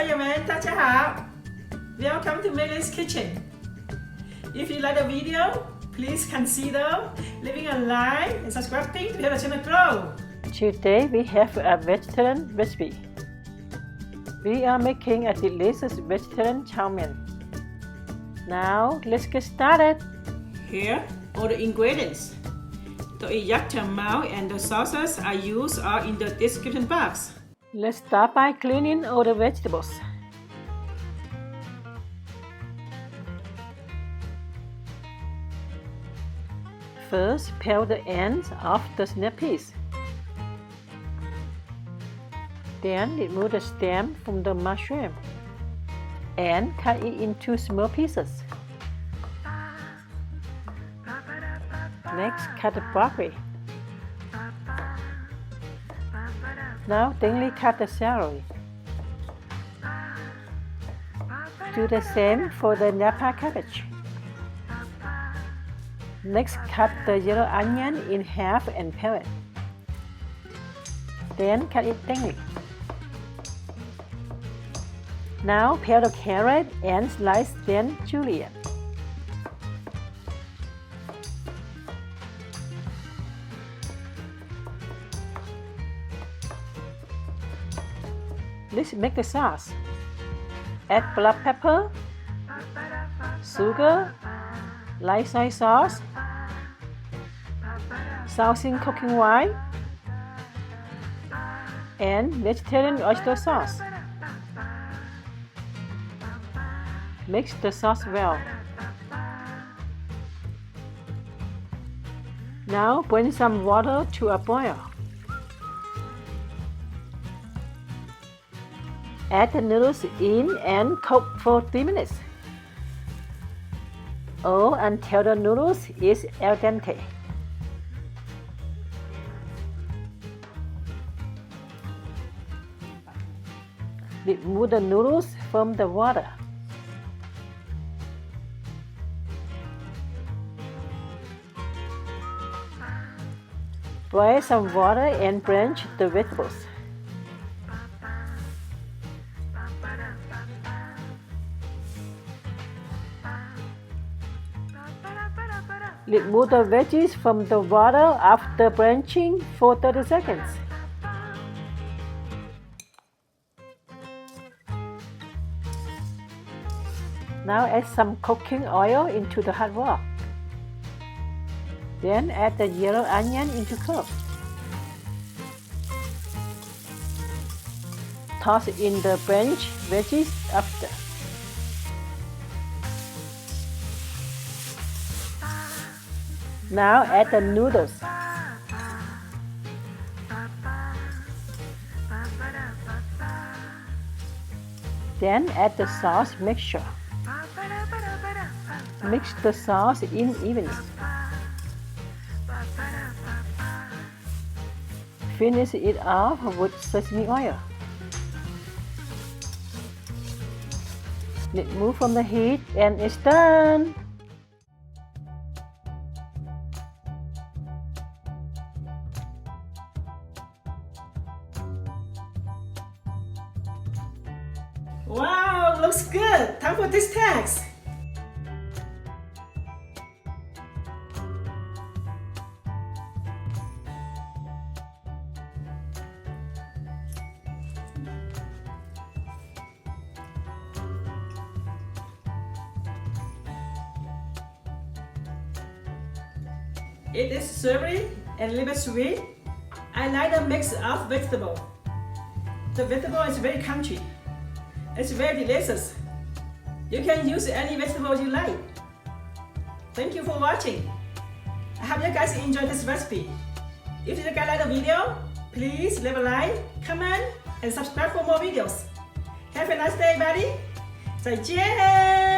朋友们，大家好 ！Welcome to Mei's Kitchen. If you like the video, please consider leaving a like and subscribing to help the channel grow. Today we have a vegetarian recipe. We are making a delicious vegetarian chow mein. Now let's get started. Here are the ingredients. The exact amount and the sauces I use are in the description box. Let's start by cleaning all the vegetables. First, peel the ends off the snap peas. Then remove the stem from the mushroom and cut it into small pieces. Next, cut the broccoli. Now thinly cut the celery. Do the same for the Napa Cabbage. Next, cut the yellow onion in half and peel it. Then cut it thinly. Now peel the carrot and slice them julienne. Let's make the sauce. Add black pepper, sugar, light soy sauce, Shaohsing cooking wine, and vegetarian oyster sauce. Mix the sauce well. Now bring some water to a boil. Add the noodles in and cook for 3 minutes, or until the noodles is al dente. Remove the noodles from the water. Boil some water and blanch the vegetables. Remove the veggies from the water after blanching for 30 seconds. Now add some cooking oil into the hot wok. Then add the yellow onion into cook. Toss in the blanched veggies after. Now add the noodles. Then add the sauce mixture. Mix the sauce in evenly. Finish it off with sesame oil. Remove from the heat and it's done. Wow, looks good. Time for this test. It is savory and a little bit sweet. I like the mix of vegetable. The vegetable is very crunchy. It's very delicious. You can use any vegetable you like. Thank you for watching. I hope you guys enjoyed this recipe. If you guys like the video, please leave a like, comment, and subscribe for more videos. Have a nice day, buddy. 再见。